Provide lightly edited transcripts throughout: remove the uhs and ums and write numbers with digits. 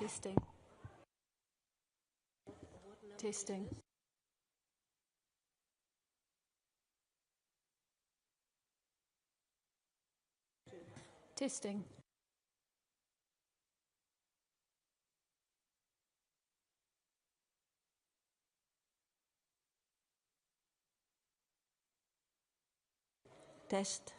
Testing. Testing. Testing. Test.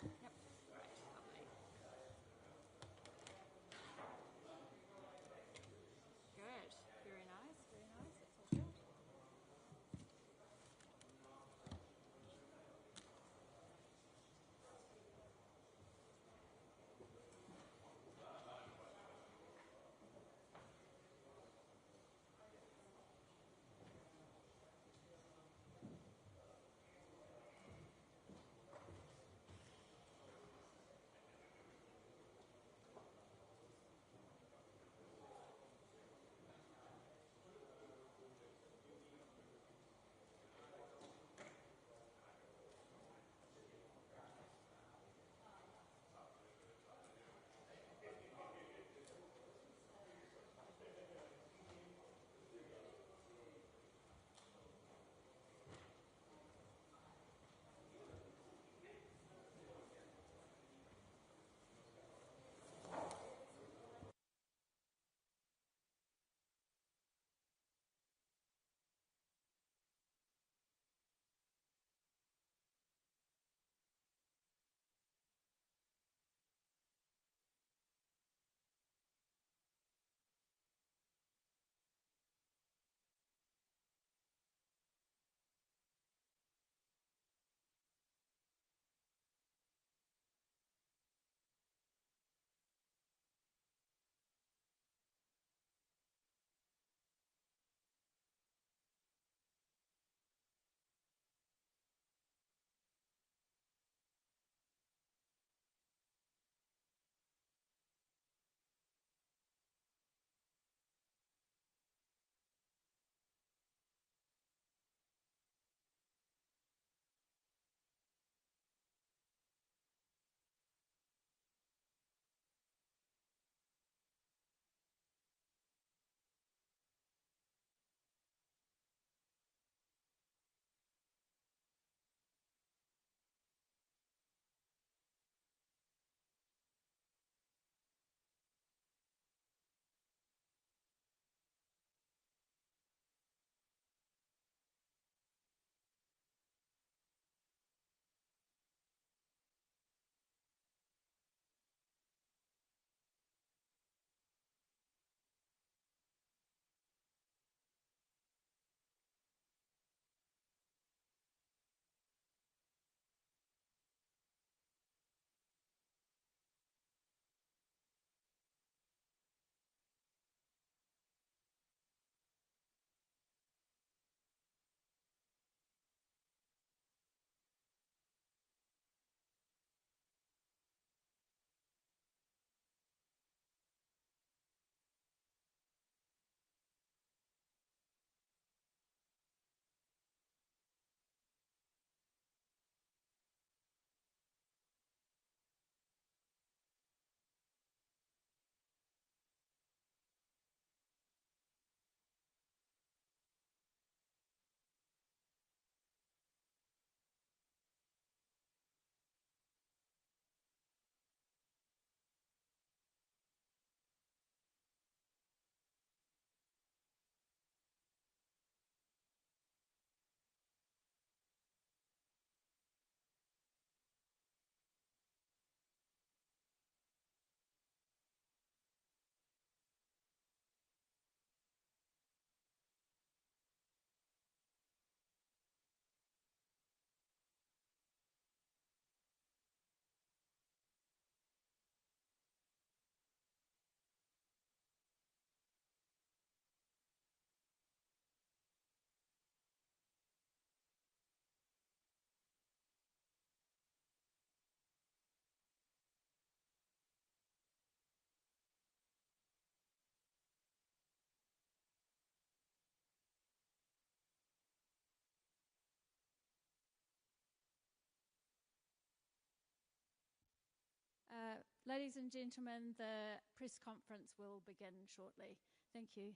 Ladies and gentlemen, the press conference will begin shortly. Thank you.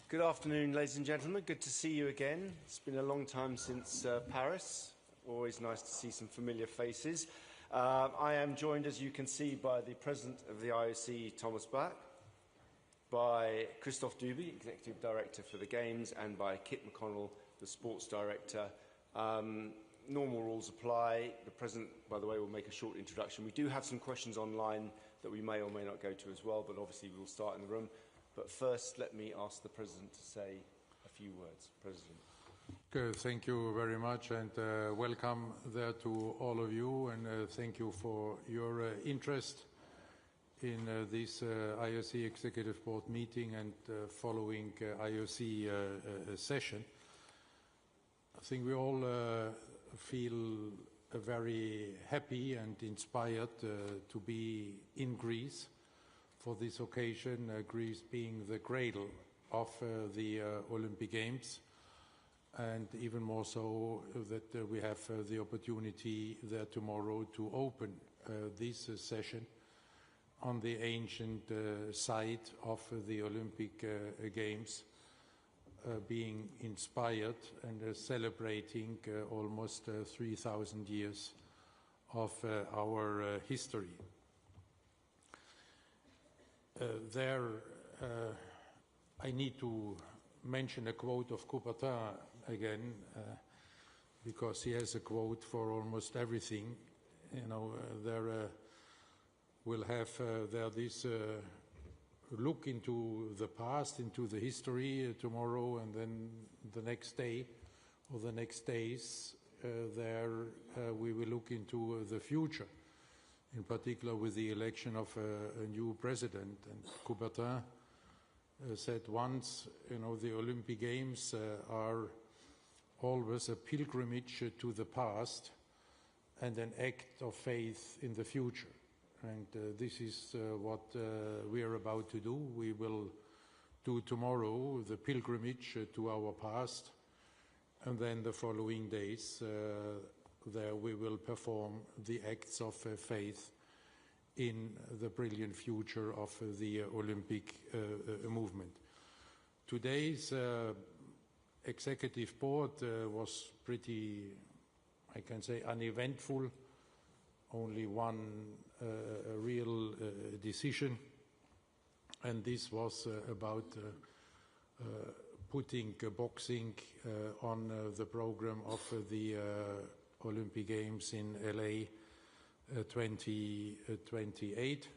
Good afternoon, ladies and gentlemen. Good to see you again. It's been a long time since Paris. Always nice to see some familiar faces. I am joined, as you can see, by the President of the IOC, Thomas Bach, by Christophe Duby, Executive Director for the Games, and by Kit McConnell, the Sports Director. Normal rules apply. The President, by the way, will make a short introduction. We do have some questions online that we may or may not go to as well, but obviously we'll start in the room. But first, let me ask the President to say a few words. President. Okay, thank you very much, and welcome there to all of you, and thank you for your interest in this IOC Executive Board meeting and following IOC session. I think we all feel very happy and inspired to be in Greece for this occasion, Greece being the cradle of the Olympic Games, and even more so that we have the opportunity there tomorrow to open this session on the ancient site of the Olympic Games, being inspired and celebrating almost 3,000 years of our history. I need to mention a quote of Coubertin again, because he has a quote for almost everything. You know, we'll have this look into the past, into the history tomorrow, and then the next day or the next days, we will look into the future, in particular with the election of a new president. And Coubertin said once, you know, the Olympic Games are always a pilgrimage to the past and an act of faith in the future. And this is what we are about to do. We will do tomorrow the pilgrimage to our past, and then the following days there we will perform the acts of faith in the brilliant future of the Olympic movement. Today's executive board was pretty, I can say, uneventful. Only one real decision, and this was about putting boxing on the program of the Olympic Games in LA 2028.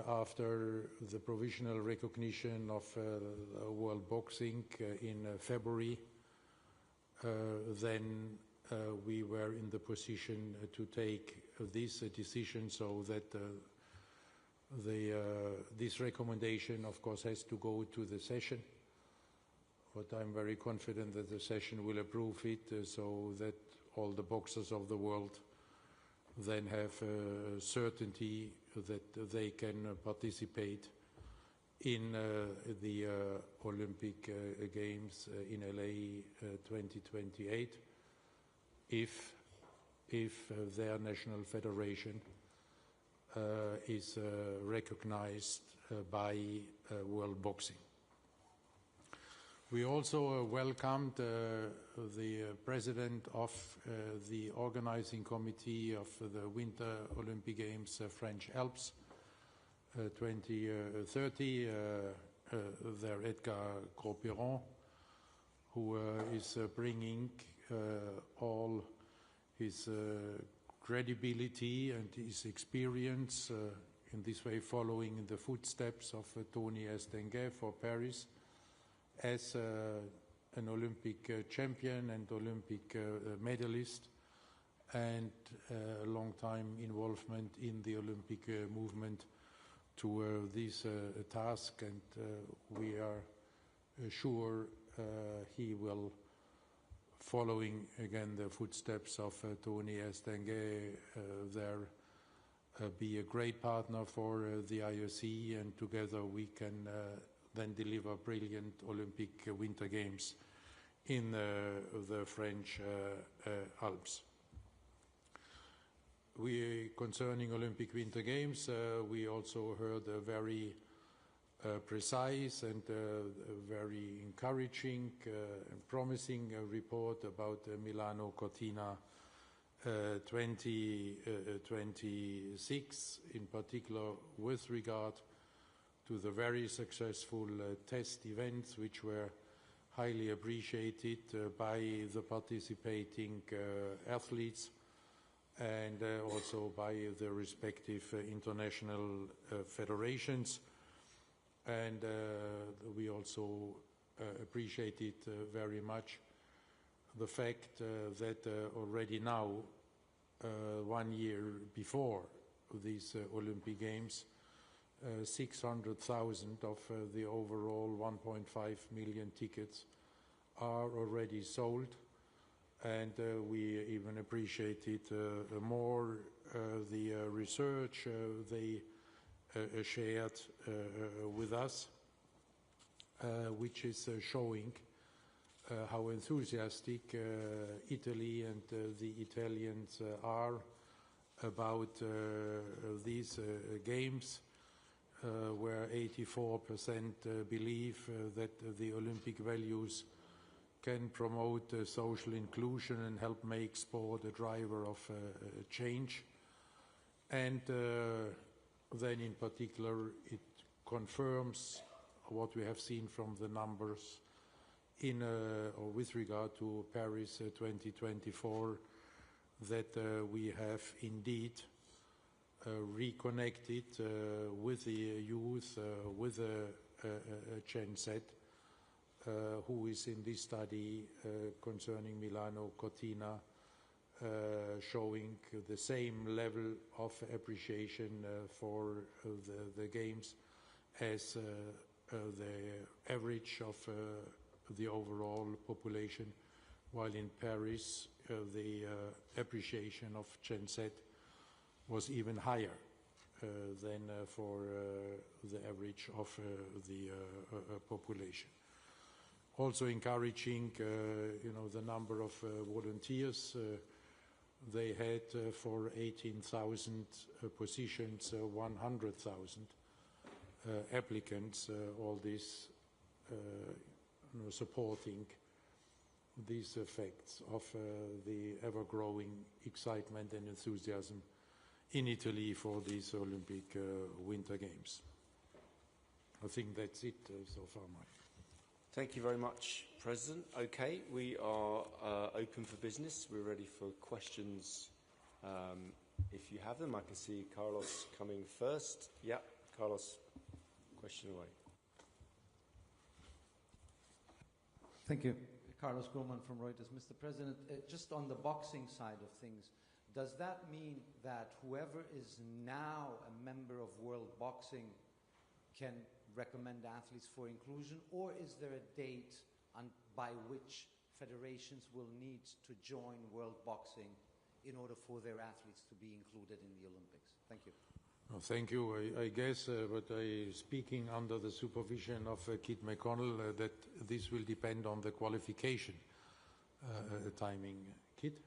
After the provisional recognition of World Boxing in February, then we were in the position to take this decision, so that this recommendation, of course, has to go to the session. But I'm very confident that the session will approve it, so that all the boxers of the world then have certainty that they can participate in the Olympic Games in LA 2028 if their national federation is recognized by World Boxing. We also welcomed the president of the organizing committee of the Winter Olympic Games French Alps 2030, there Edgar Gros-Piron, who is bringing all his credibility and his experience in this way, following in the footsteps of Tony Estanguet for Paris, as an Olympic champion and Olympic medalist, and a long time involvement in the Olympic movement to this task, and we are sure he will, following again the footsteps of Tony Estanguet, there be a great partner for the IOC, and together we can then deliver brilliant Olympic Winter Games in the French Alps. Concerning Olympic Winter Games, we also heard a very precise and very encouraging and promising report about Milano Cortina 2026, in particular with regard to the very successful test events, which were highly appreciated by the participating athletes and also by the respective international federations. And we also appreciated very much the fact that already now, 1 year before these Olympic Games, 600,000 of the overall 1.5 million tickets are already sold, and we even appreciated more the research they shared with us, which is showing how enthusiastic Italy and the Italians are about these games, where 84% believe that the Olympic values can promote social inclusion and help make sport a driver of change. And then in particular it confirms what we have seen from the numbers in or with regard to Paris 2024, that we have indeed reconnected with the youth, with Gen Z, who is in this study concerning Milano Cortina, showing the same level of appreciation for the games as the average of the overall population, while in Paris the appreciation of Gen Z was even higher than for the average of the population. Also encouraging, the number of volunteers. They had for 18,000 positions, 100,000 applicants, all this supporting these effects of the ever-growing excitement and enthusiasm in Italy for these Olympic Winter Games. I think that's it so far, Mike. Thank you very much, President. Okay, we are open for business. We're ready for questions if you have them. I can see Carlos coming first. Yeah, Carlos, question away. Thank you. Carlos Grohmann from Reuters. Mr. President, just on the boxing side of things, does that mean that whoever is now a member of World Boxing can recommend athletes for inclusion, or is there a date by which federations will need to join World Boxing in order for their athletes to be included in the Olympics? Thank you. Well, thank you. I guess, but speaking under the supervision of Kit McConnell, that this will depend on the qualification timing. Kit?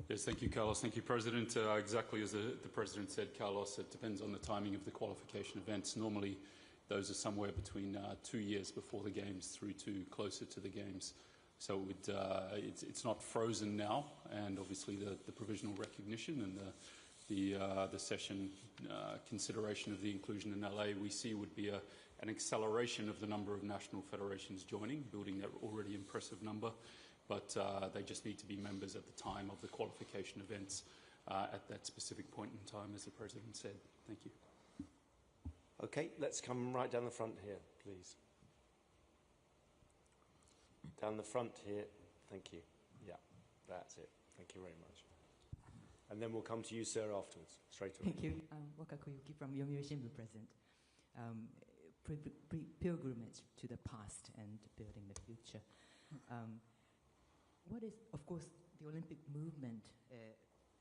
Yes, thank you, Carlos. Thank you, President. Exactly as the President said, Carlos, it depends on the timing of the qualification events. Normally, those are somewhere between 2 years before the Games through to closer to the Games. So it's not frozen now, and obviously the provisional recognition and the session consideration of the inclusion in LA we see would be an acceleration of the number of national federations joining, building that already impressive number. But they just need to be members at the time of the qualification events at that specific point in time, as the President said. Thank you. Okay, let's come right down the front here, please. Down the front here. Thank you. Yeah, that's it. Thank you very much. And then we'll come to you, sir, afterwards, straight away. Thank you. Wakakoyuki from Yomiuri Shimbun, President. Pilgrimage to the past and building the future. What is, of course, the Olympic movement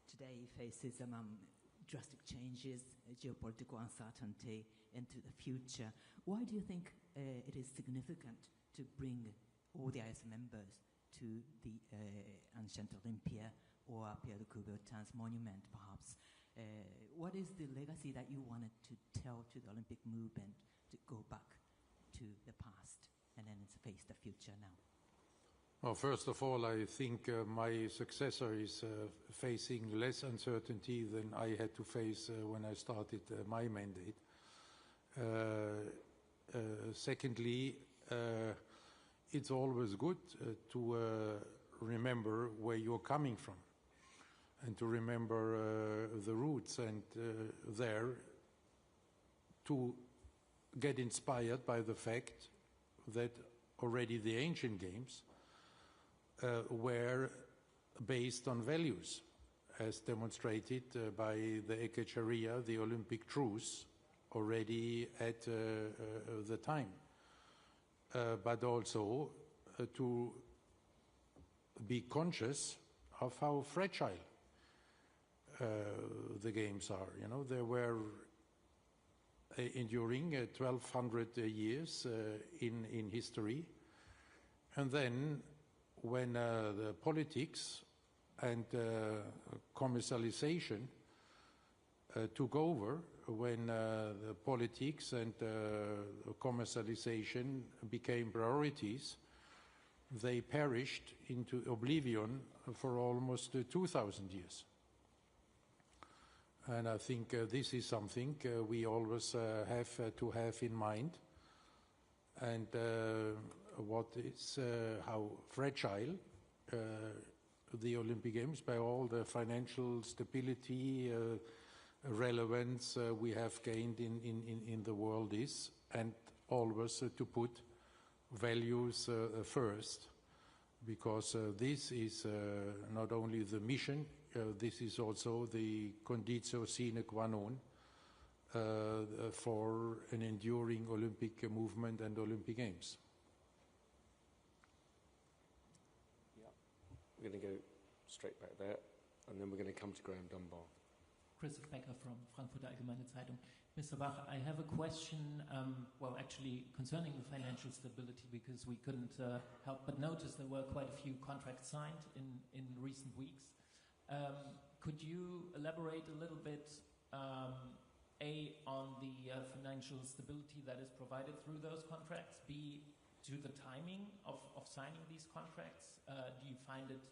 today faces drastic changes, geopolitical uncertainty into the future. Why do you think it is significant to bring all the IOC members to the ancient Olympia or Pierre de Coubertin's monument, perhaps? What is the legacy that you wanted to tell to the Olympic movement to go back to the past and then face the future now? Well, first of all, I think my successor is facing less uncertainty than I had to face when I started my mandate. Secondly, it's always good to remember where you're coming from and to remember the roots, and there to get inspired by the fact that already the ancient games were based on values, as demonstrated by the Ekkateria, the Olympic truce, already at the time. But also to be conscious of how fragile the games are. You know, they were enduring 1,200 years in history, and then when the politics and commercialization took over, when the politics and commercialization became priorities, they perished into oblivion for almost 2,000 years. And I think this is something we always have to have in mind. And what is how fragile the Olympic Games, by all the financial stability, relevance we have gained in the world is, and always to put values first, because this is not only the mission, this is also the conditio sine qua non for an enduring Olympic movement and Olympic Games. Yeah, we're going to go straight back there, and then we're going to come to Graham Dunbar. Christoph Becker from Frankfurter Allgemeine Zeitung. Mr. Bach, I have a question, well, actually concerning the financial stability, because we couldn't help but notice there were quite a few contracts signed in recent weeks. Could you elaborate a little bit, A, on the financial stability that is provided through those contracts, B, to the timing of signing these contracts? Do you find it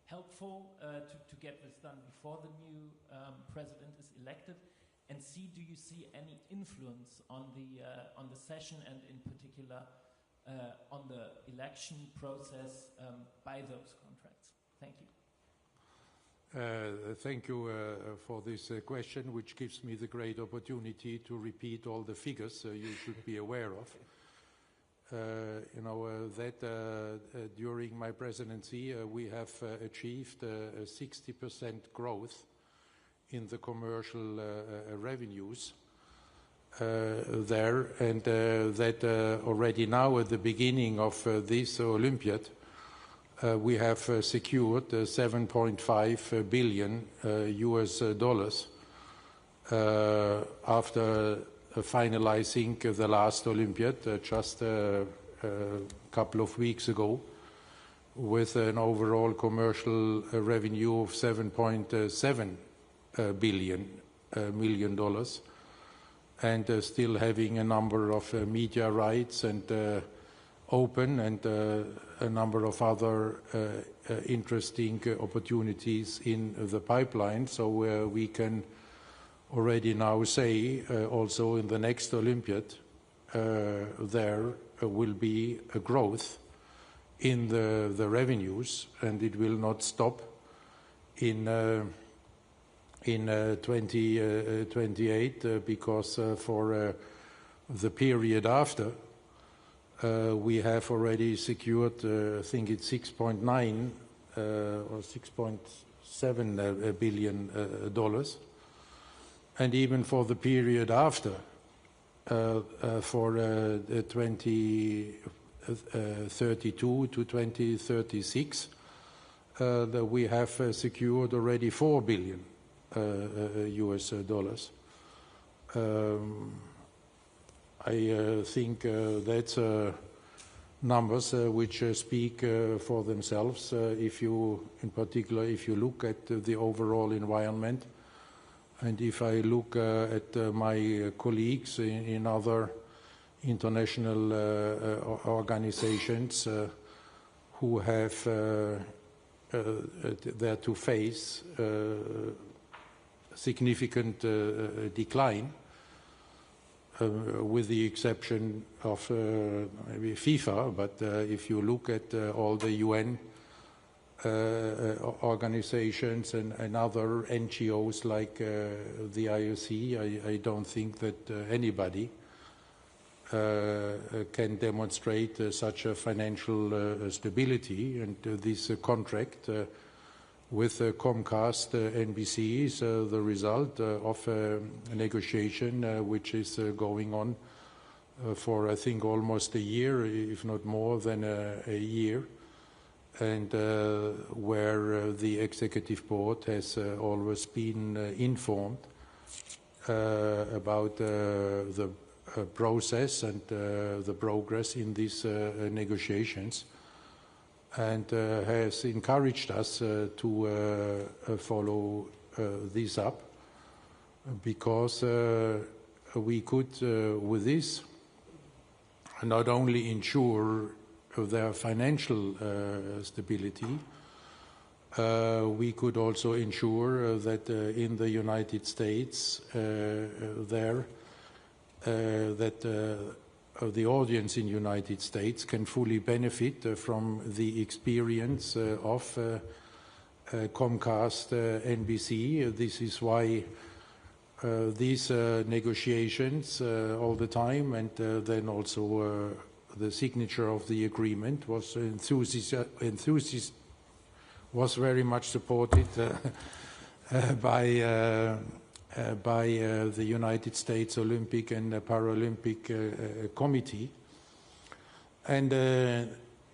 helpful to get this done before the new president is elected? And C, do you see any influence on the session and in particular on the election process by those contracts? Thank you. Thank you for this question, which gives me the great opportunity to repeat all the figures you should be aware of. During my presidency, we have achieved a 60% growth in the commercial revenues there, and that already now at the beginning of this Olympiad, we have secured $7.5 billion US dollars after finalizing the last Olympiad just a couple of weeks ago, with an overall commercial revenue of $7.7 million dollars, and still having a number of media rights and open, and a number of other interesting opportunities in the pipeline. So we can already now say also in the next Olympiad there will be a growth in the revenues, and it will not stop in 2028 because for the period after we have already secured I think it's 6.9 or 6.7 billion dollars, and even for the period after for 2032 to 2036 we have secured already $4 billion US dollars. I think that's numbers which speak for themselves. If you, in particular, if you look at the overall environment, and if I look at my colleagues in other international organizations who have there to face significant decline, with the exception of maybe FIFA, but if you look at all the UN organizations and other NGOs like the IOC, I don't think that anybody can demonstrate such a financial stability, and this contract with Comcast NBC is the result of a negotiation which is going on for I think almost a year, if not more than a year, and where the executive board has always been informed about the process and the progress in these negotiations, and has encouraged us to follow this up, because we could, with this, not only ensure their financial stability, we could also ensure that in the United States that the audience in the United States can fully benefit from the experience of Comcast NBC. This is why these negotiations all the time, and then also the signature of the agreement was was very much supported by the United States Olympic and Paralympic Committee. And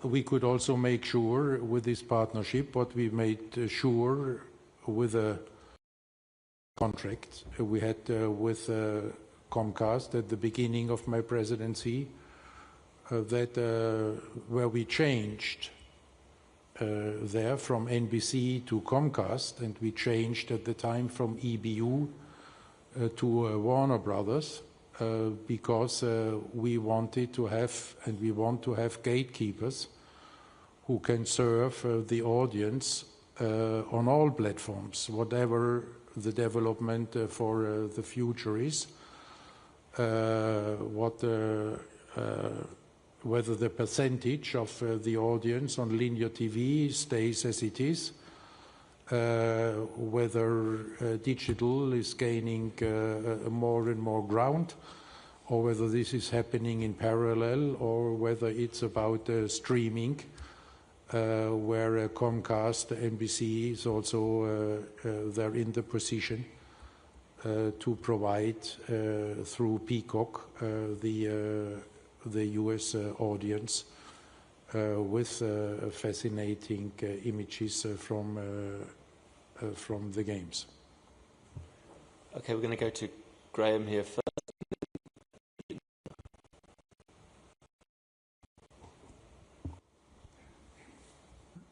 we could also make sure with this partnership what we made sure with a contract we had with Comcast at the beginning of my presidency, where we changed there from NBC to Comcast, and we changed at the time from EBU to Warner Brothers, because we wanted to have, and we want to have, gatekeepers who can serve the audience on all platforms, whatever the development for the future is, whether the percentage of the audience on linear TV stays as it is, whether digital is gaining more and more ground, or whether this is happening in parallel, or whether it's about streaming, where Comcast, NBC is also they're in the position to provide through Peacock the US audience with fascinating images from the games. Okay, we're going to go to Graham here first.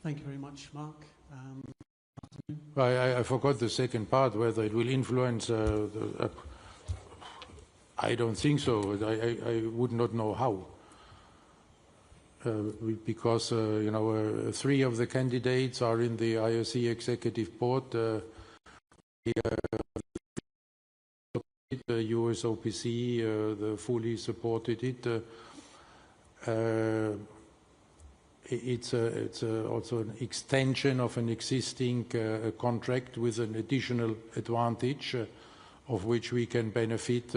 Thank you very much, Mark. I forgot the second part, whether it will influence. I don't think so. I would not know how. Because, you know, 3 of the candidates are in the IOC Executive Board. The USOPC fully supported it. It's also an extension of an existing contract with an additional advantage of which we can benefit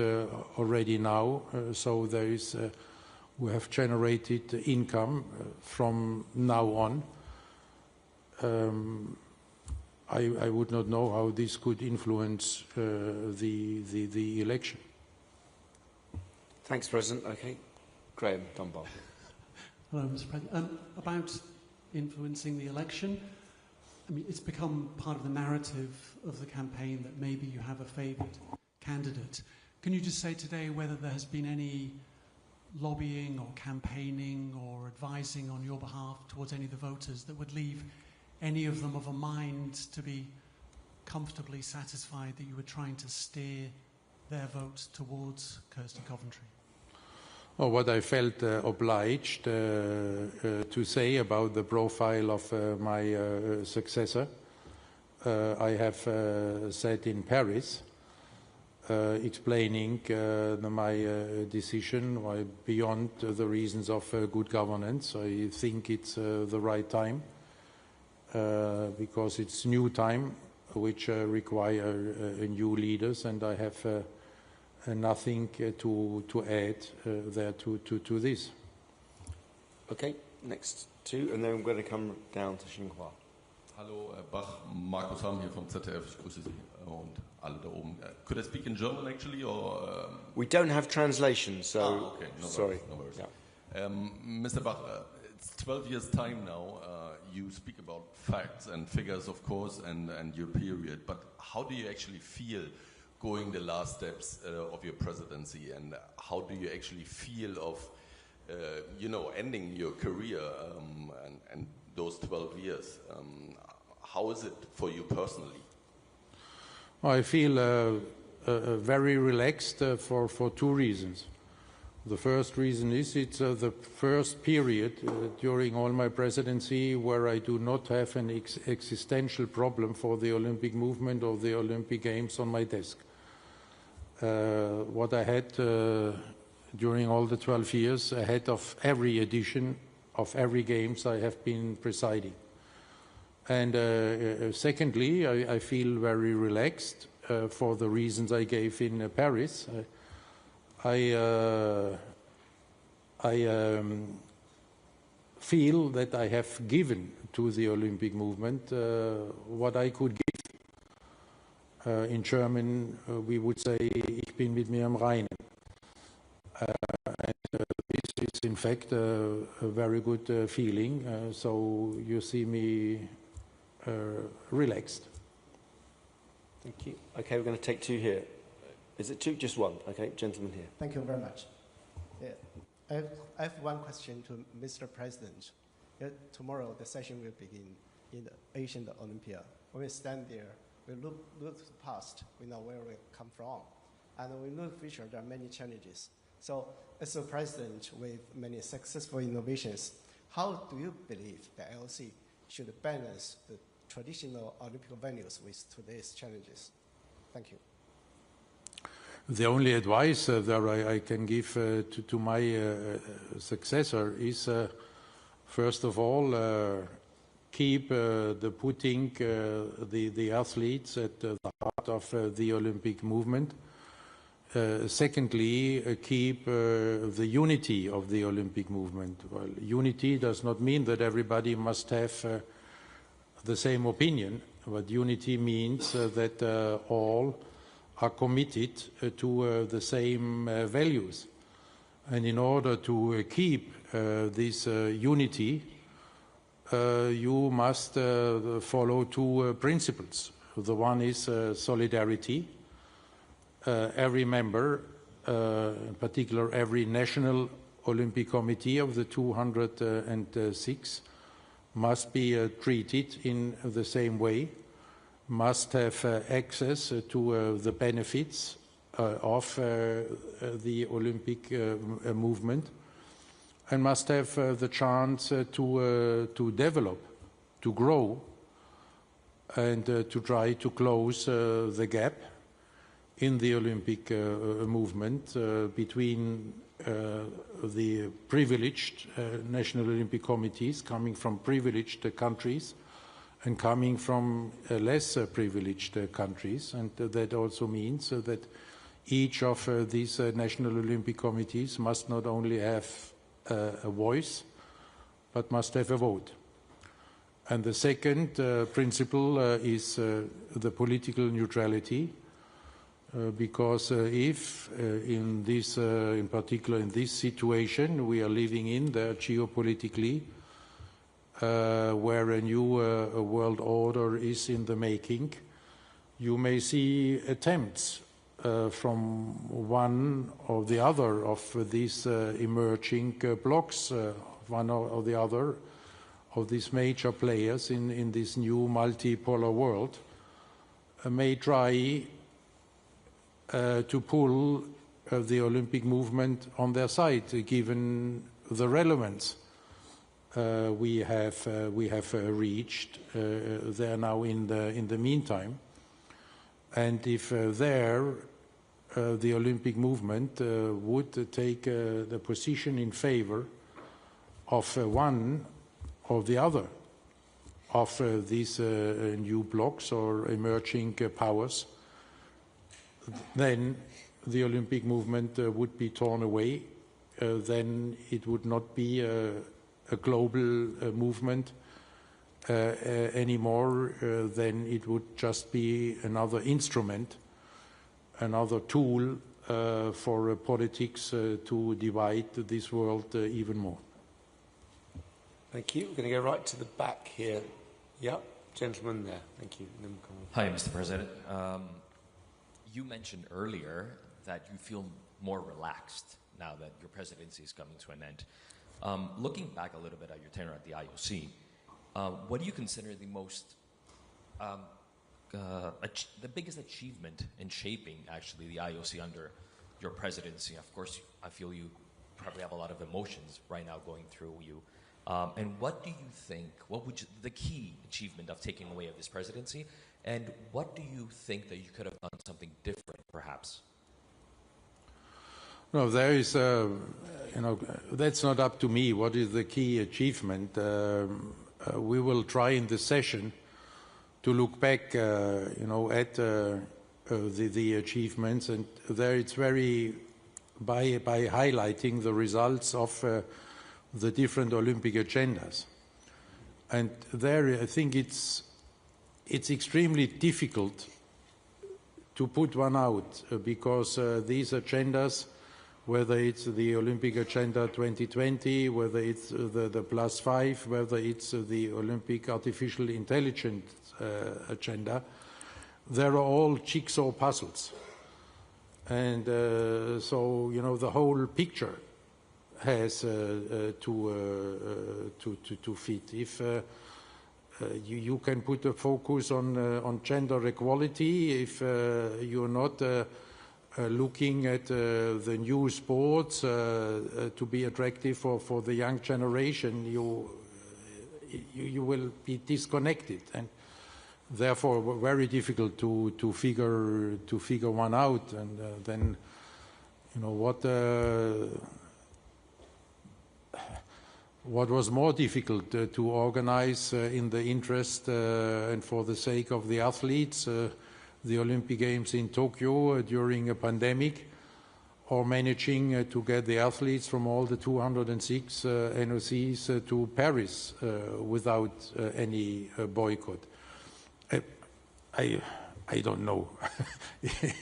already now. So there is, we have generated income from now on. I would not know how this could influence the election. Thanks, President. Okay, Graham Dunbar. Hello, Mr. President. About influencing the election, I mean, it's become part of the narrative of the campaign that maybe you have a favoured candidate. Can you just say today whether there has been any lobbying or campaigning or advising on your behalf towards any of the voters that would leave any of them of a mind to be comfortably satisfied that you were trying to steer their vote towards Kirsten Coventry? Oh, what I felt obliged to say about the profile of my successor, I have said in Paris, explaining my decision beyond the reasons of good governance. I think it's the right time because it's new time which require new leaders, and I have nothing to add there to this. Okay, next 2, and then I'm going to come down to Xinhua. Hallo, Herr Bach, Markus Hamm hier vom ZDF, ich grüße Sie und alle da oben. Could I speak in German actually, or? We don't have translation, so okay, no sorry. Worries, no worries. Yeah. Mr. Bach, it's 12 years time now. You speak about facts and figures, of course, and your period, but how do you actually feel going the last steps of your presidency, and how do you actually feel of, you know, ending your career and those 12 years? How is it for you personally? I feel very relaxed for 2 reasons. The first reason is it's the first period during all my presidency where I do not have an existential problem for the Olympic movement or the Olympic Games on my desk. What I had during all the 12 years ahead of every edition of every Games I have been presiding. And secondly, I feel very relaxed for the reasons I gave in Paris. I feel that I have given to the Olympic movement what I could give. In German, we would say, "Ich bin mit mir im Reinen." And this is, in fact, a very good feeling. So you see me relaxed. Thank you. Okay, we're going to take 2 here. Is it two? Just one. Okay, gentleman here. Thank you very much. Yeah, I have one question to Mr. President. Tomorrow the session will begin in the Asian Olympia. When we stand there, we look to the past, we know where we come from. And we know the future, there are many challenges. So as a president with many successful innovations, how do you believe the IOC should balance the traditional Olympic venues with today's challenges? Thank you. The only advice that I can give to my successor is, first of all, keep putting the athletes at the heart of the Olympic movement. Secondly, keep the unity of the Olympic movement. Well, unity does not mean that everybody must have the same opinion, but unity means that all are committed to the same values. And in order to keep this unity, you must follow two principles. The one is solidarity. Every member, in particular every national Olympic Committee of the 206, must be treated in the same way, must have access to the benefits of the Olympic movement, and must have the chance to develop, to grow, and to try to close the gap in the Olympic movement between the privileged national Olympic committees coming from privileged countries and coming from less privileged countries. And that also means that each of these national Olympic committees must not only have a voice, but must have a vote. And the second principle is the political neutrality. Because if in this, in particular in this situation we are living in, there geopolitically, where a new world order is in the making, you may see attempts from one or the other of these emerging blocs, one or the other of these major players in this new multipolar world, may try to pull the Olympic movement on their side, given the relevance we have reached there now in the meantime. And if there the Olympic movement would take the position in favor of one or the other of these new blocs or emerging powers, then the Olympic movement would be torn away. Then it would not be a global movement anymore. Then it would just be another instrument, another tool for politics to divide this world even more. Thank you. We're going to go right to the back here. Yeah, gentleman there. Thank you. Hi, Mr. President. You mentioned earlier that you feel more relaxed now that your presidency is coming to an end. Looking back a little bit at your tenure at the IOC, what do you consider the most, the biggest achievement in shaping actually the IOC under your presidency? Of course, I feel you probably have a lot of emotions right now going through you. And what do you think, the key achievement of taking away of this presidency? And what do you think that you could have done something different, perhaps? No, there is, that's not up to me. What is the key achievement? We will try in the session to look back, at the achievements, and there it's very by highlighting the results of the different Olympic agendas, and there I think it's extremely difficult to put one out because these agendas, whether it's the Olympic Agenda 2020, whether it's the +5, whether it's the Olympic Artificial Intelligence Agenda, they're all jigsaw puzzles. And so, you know, the whole picture has to fit. If you can put a focus on gender equality, if you're not looking at the new sports to be attractive for the young generation, you will be disconnected, and therefore very difficult to figure one out. And then, you know, what was more difficult to organize in the interest and for the sake of the athletes, the Olympic Games in Tokyo during a pandemic, or managing to get the athletes from all the 206 NOCs to Paris without any boycott. I don't know.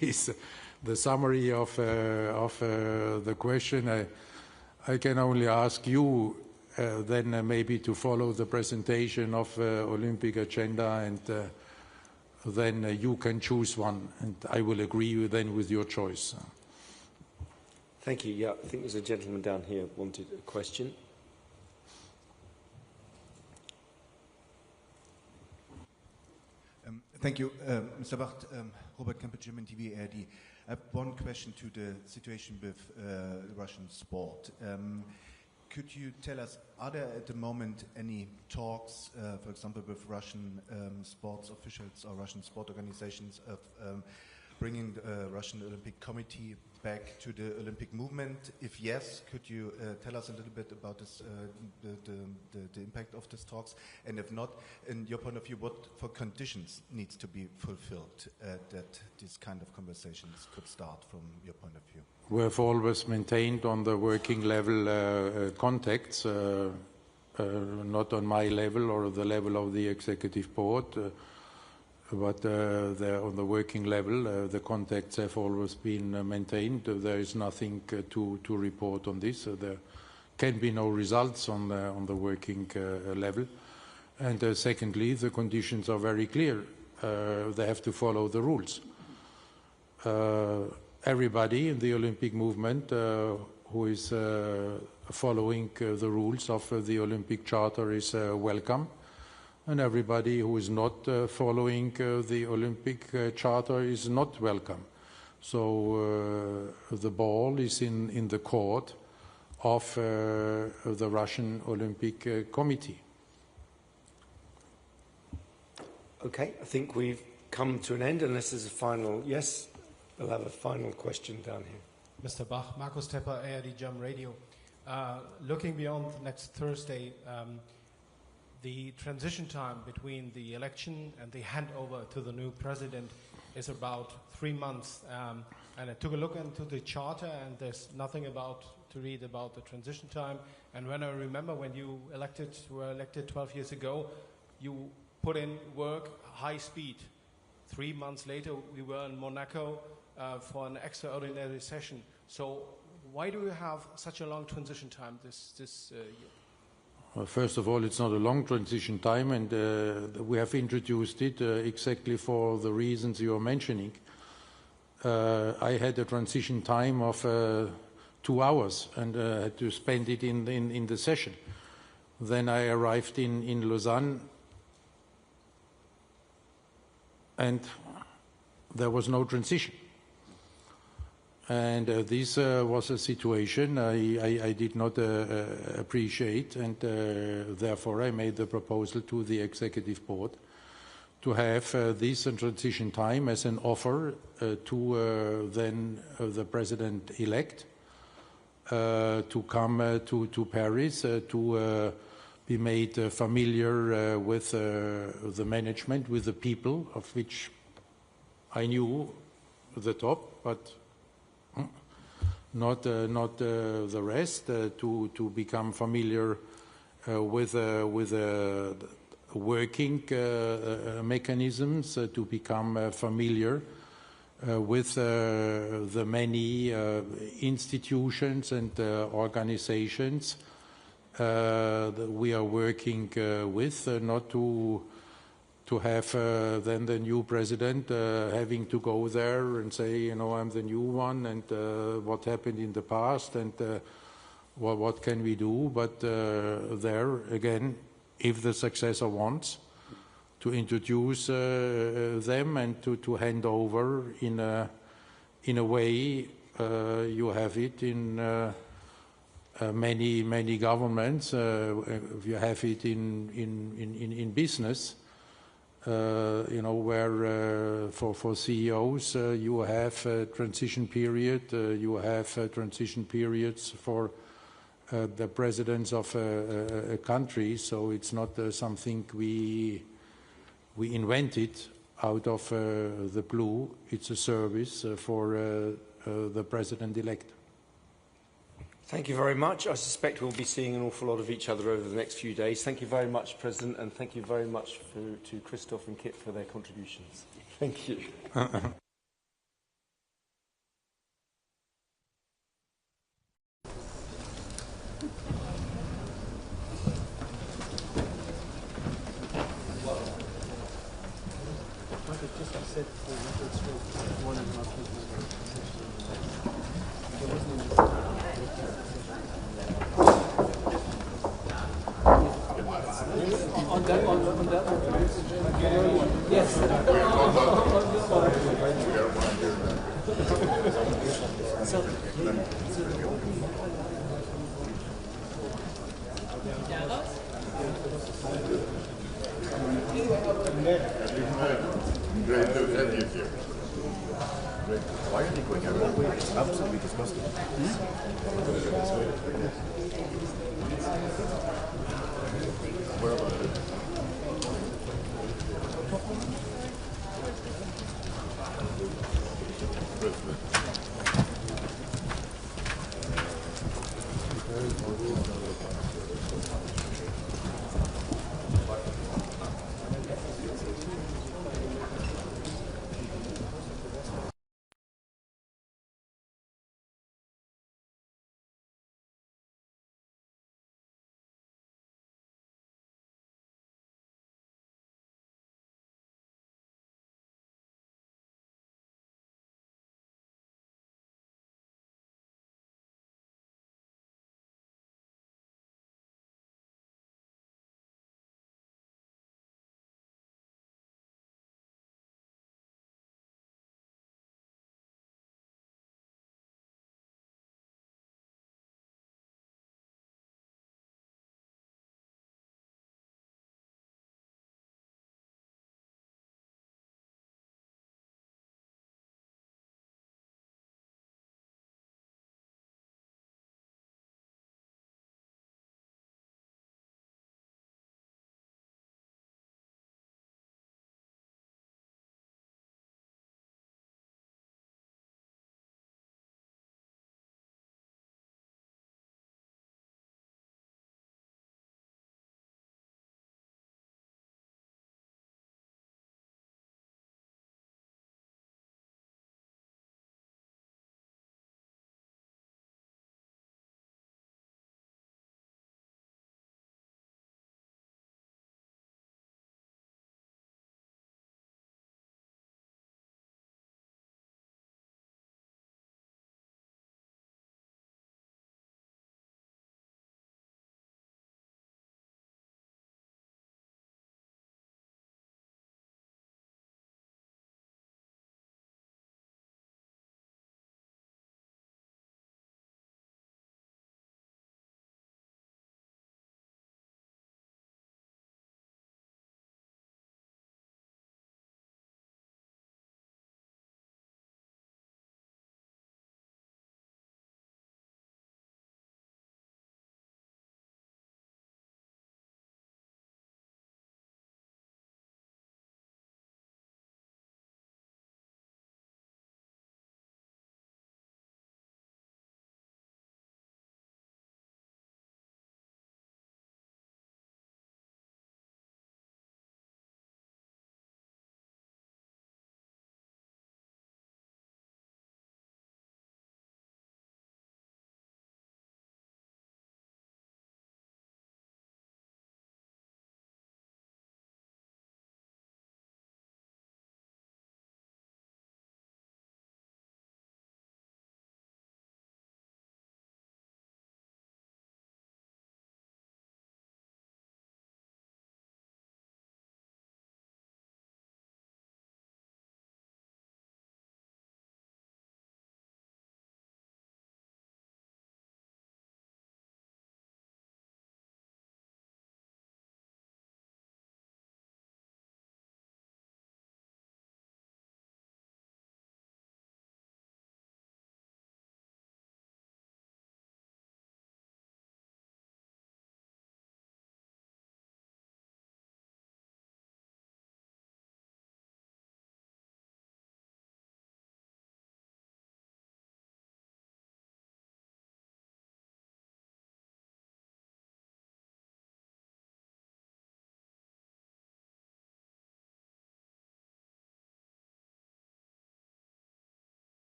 Is the summary of the question. I can only ask you then maybe to follow the presentation of Olympic agenda, and then you can choose one, and I will agree then with your choice. Thank you. Yeah, I think there's a gentleman down here who wanted a question. Thank you, Mr. Bacht. Robert Kemper, German TV, ARD. I have one question to the situation with Russian sport. Could you tell us, are there at the moment any talks, for example, with Russian sports officials or Russian sport organizations of bringing the Russian Olympic Committee back to the Olympic movement? If yes, could you tell us a little bit about this, the impact of these talks? And if not, in your point of view, what for conditions needs to be fulfilled that these kind of conversations could start from your point of view? We have always maintained on the working level contacts, not on my level or the level of the executive board, but on the working level, the contacts have always been maintained. There is nothing to report on this. There can be no results on the working level. And secondly, the conditions are very clear. They have to follow the rules. Everybody in the Olympic movement who is following the rules of the Olympic Charter is welcome, and everybody who is not following the Olympic Charter is not welcome. So the ball is in the court of the Russian Olympic Committee. Okay, I think we've come to an end, unless there's a final. Yes, we'll have a final question down here. Mr. Bach, Markus Tepper, ARD Jam Radio. Looking beyond next Thursday, the transition time between the election and the handover to the new president is about 3 months. And I took a look into the charter, and there's nothing to read about the transition time. And when I remember when you were elected 12 years ago, you put in work high speed. 3 months later, we were in Monaco for an extraordinary session. So why do you have such a long transition time this year? Well, first of all, it's not a long transition time, and we have introduced it exactly for the reasons you are mentioning. I had a transition time of 2 hours and had to spend it in the session. Then I arrived in Lausanne, and there was no transition. And this was a situation I did not appreciate, and therefore I made the proposal to the executive board to have this transition time as an offer to then the president-elect to come to Paris to be made familiar with the management, with the people, of which I knew the top, but not the rest, to become familiar with working mechanisms, to become familiar with the many institutions and organizations that we are working with, not to to have then the new president having to go there and say, you know, I'm the new one, and what happened in the past, and what can we do? But there, again, if the successor wants to introduce them and to hand over in a way you have it in many governments. You have it in business. You know, where for CEOs you have a transition period, you have transition periods for the presidents of a country. So it's not something we invented out of the blue. It's a service for the president-elect. Thank you very much. I suspect we'll be seeing an awful lot of each other over the next few days. Thank you very much, President, and thank you very much to Christoph and Kit for their contributions. Thank you. Great to have you here. Great. Why are you going around? It's absolutely disgusting. Where about it? President.